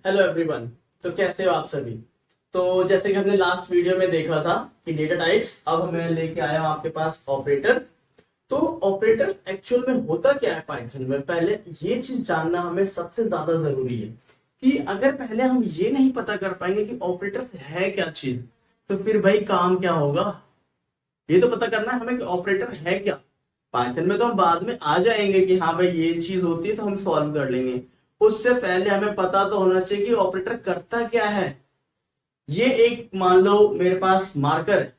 Hello everyone. तो कैसे हो आप सभी। तो जैसे कि हमने लास्ट वीडियो में देखा था कि डेटा टाइप्स, अब मैं लेके आया हूं आपके पास ऑपरेटर। तो ऑपरेटर एक्चुअल में होता क्या है पाइथन में, पहले ये चीज जानना हमें सबसे ज्यादा जरूरी है कि अगर पहले हम ये नहीं पता कर पाएंगे कि ऑपरेटर है क्या चीज, तो फिर भाई काम क्या होगा। ये तो पता करना है हमें कि ऑपरेटर है क्या। पाइथन में तो हम बाद में आ जाएंगे कि हाँ भाई ये चीज होती है तो हम सॉल्व कर लेंगे। उससे पहले हमें पता तो होना चाहिए कि ऑपरेटर करता क्या है। ये एक मान लो मेरे पास मार्कर है,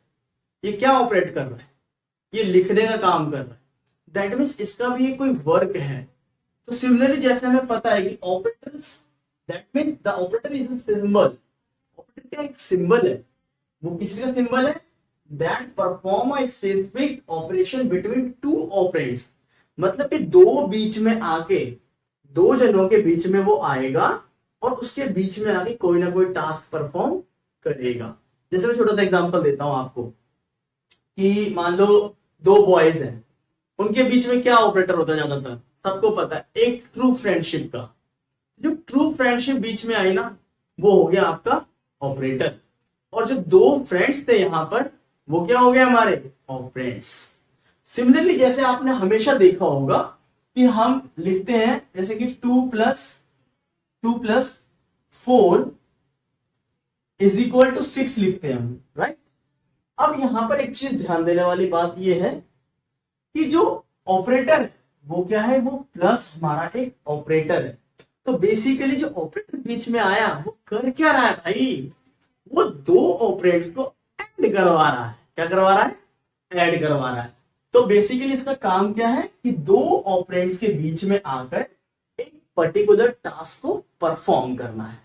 ये क्या ऑपरेट कर रहा है, ये लिखने का काम कर रहा है। दैट मीन्स इसका भी एक कोई वर्क है। तो सिमिलरली जैसे हमें पता है कि operators, that means the operator is a symbol. Operator क्या एक सिंबल है, वो किसी का सिंबल है that perform a specific operation between two operands. मतलब कि दो बीच में आके, दो जनों के बीच में वो आएगा और उसके बीच में आके कोई ना कोई टास्क परफॉर्म करेगा। जैसे मैं छोटा सा एग्जांपल देता हूं आपको कि मान लो दो बॉयज हैं, उनके बीच में क्या ऑपरेटर होता है ज्यादातर, सबको पता है, एक ट्रू फ्रेंडशिप का। जो ट्रू फ्रेंडशिप बीच में आई ना, वो हो गया आपका ऑपरेटर। और जो दो फ्रेंड्स थे यहां पर, वो क्या हो गए हमारे ऑपरेंड्स। सिमिलरली जैसे आपने हमेशा देखा होगा कि हम लिखते हैं जैसे कि 2 + 4 इज इक्वल टू 6 लिखते हैं हम, राइट। अब यहां पर एक चीज ध्यान देने वाली बात यह है कि जो ऑपरेटर है वो क्या है, वो प्लस हमारा एक ऑपरेटर है। तो बेसिकली जो ऑपरेटर बीच में आया वो कर क्या रहा है भाई, वो दो ऑपरेंड्स को ऐड करवा रहा है। क्या करवा रहा है, ऐड करवा रहा है। तो बेसिकली इसका काम क्या है कि दो ऑपरेंड्स के बीच में आकर एक पर्टिकुलर टास्क को परफॉर्म करना है,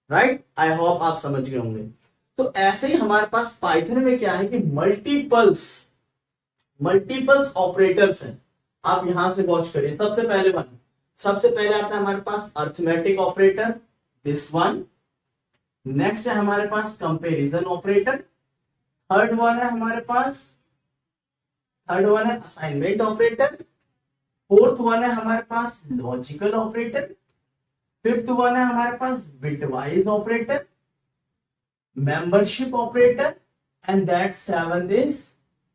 राइट। आई होप आप समझ गए होंगे। तो ऐसे ही हमारे पास पाइथन में क्या है कि मल्टीपल्स मल्टीपल्स ऑपरेटर्स हैं। आप यहां से वॉच करिए। सबसे पहले आता है हमारे पास arithmetic operator, this one. Next है हमारे पास कंपैरिजन ऑपरेटर। थर्ड वन है हमारे पास थर्ड वन है असाइनमेंट ऑपरेटर। फोर्थ वन है हमारे पास लॉजिकल ऑपरेटर। फिफ्थ वन है हमारे पास bitwise operator, membership operator, and that seventh is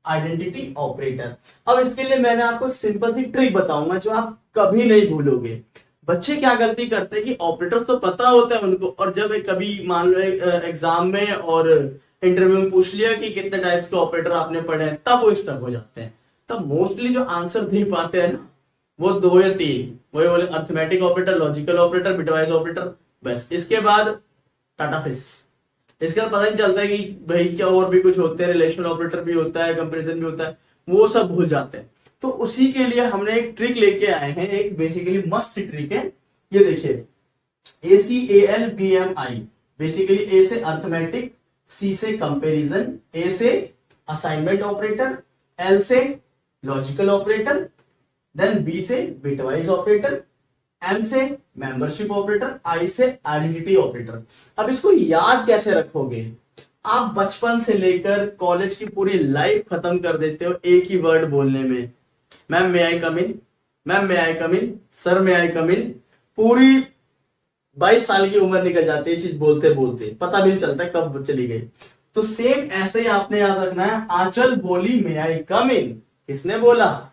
identity operator. अब इसके लिए मैंने आपको एक सिंपल सी ट्रिक बताऊंगा जो आप कभी नहीं भूलोगे। बच्चे क्या गलती करते हैं कि ऑपरेटर तो पता होता है उनको, और जब कभी मान लो एग्जाम में और इंटरव्यू में पूछ लिया कि कितने टाइप्स के ऑपरेटर आपने पढ़े हैं, तब वो स्टक हो जाते हैं। तब मोस्टली जो आंसर दे पाते हैं ना, वो 2 या 3 वही बोले, arithmetic operator, logical operator, bitwise operator. बस इसके बाद टाटा फिश। इसका पता नहीं चलता है कि भाई क्या और भी कुछ होते हैं, रिलेशनल ऑपरेटर भी होता है, कंपैरिजन भी होता है, वो सब भूल जाते हैं। तो उसी के लिए हमने एक ट्रिक लेके आए हैं, एक बेसिकली मस्त ट्रिक है। ये देखिए, ACALBMI। बेसिकली ए से अर्थमेटिक, सी से कंपैरिजन, ए से असाइनमेंट ऑपरेटर, एल से लॉजिकल ऑपरेटर, देन बी से बिटवाइज ऑपरेटर, एम से मेंबरशिप ऑपरेटर, आई से आइडेंटिटी ऑपरेटर। अब इसको याद कैसे रखोगे। आप बचपन से लेकर कॉलेज की पूरी लाइफ खत्म कर देते हो एक ही वर्ड बोलने में, मैम मे आई कम इन, मैम मे आई कम इन, सर मे आई कम इन। पूरी 22 साल की उम्र निकल जाती है चीज बोलते बोलते, पता भी नहीं चलता कब चली गई। तो सेम ऐसे ही आपने याद रखना है। आंचल बोली मे आई कम इन, किसने बोला,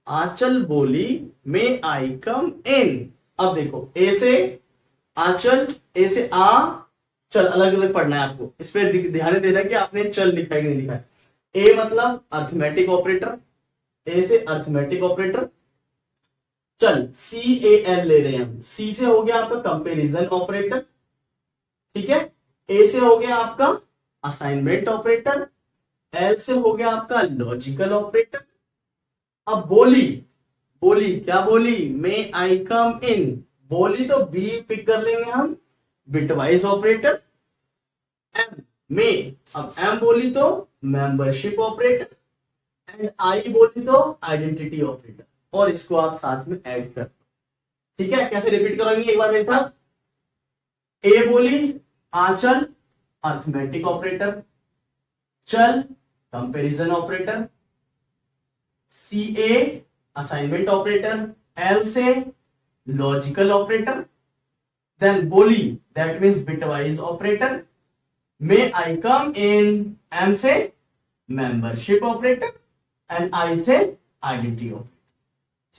आंचल बोली मे आई कम इन। अब देखो, ए से आंचल, ए से आ चल, अलग अलग पढ़ना है आपको, इस पर ध्यान देना कि आपने चल लिखा है कि नहीं लिखा है। ए मतलब अर्थमेटिक ऑपरेटर, ए से अर्थमेटिक ऑपरेटर। चल CAL ले रहे हैं हम, सी से हो गया आपका कंपैरिजन ऑपरेटर, ठीक है। ए से हो गया आपका असाइनमेंट ऑपरेटर, एल से हो गया आपका लॉजिकल ऑपरेटर। अब बोली, बोली क्या बोली, मे आई कम इन। बोली तो बी पिक कर लेंगे हम, बिटवाइज ऑपरेटर। एम में, अब एम बोली तो मेंबरशिप ऑपरेटर, एंड आई बोली तो आइडेंटिटी ऑपरेटर। और इसको आप साथ में ऐड कर, ठीक है। कैसे रिपीट करोगे एक बार मेरे साथ। ए बोली आंचल अर्थमेटिक ऑपरेटर, चल कंपैरिजन ऑपरेटर, सी ए असाइनमेंट ऑपरेटर, एल से logical operator, then boolean, that means bitwise operator. May I come in, M से membership operator and I से identity operator.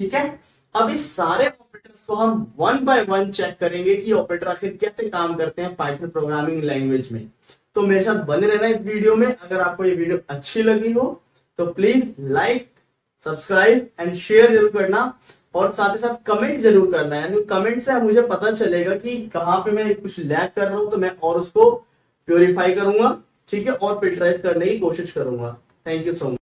ठीक है, अब इस सारे ऑपरेटर्स को हम वन बाय वन चेक करेंगे कि ऑपरेटर आखिर कैसे काम करते हैं पाइथन प्रोग्रामिंग लैंग्वेज में। तो मेरे साथ बने रहना इस वीडियो में। अगर आपको ये वीडियो अच्छी लगी हो तो please like, subscribe and share जरूर करना, और साथ ही साथ कमेंट जरूर करना है, यानी कमेंट से मुझे पता चलेगा कि कहां पे मैं कुछ लैग कर रहा हूं, तो मैं और उसको प्योरीफाई करूंगा, ठीक है, और फिल्टराइज करने की कोशिश करूंगा। Thank you so much.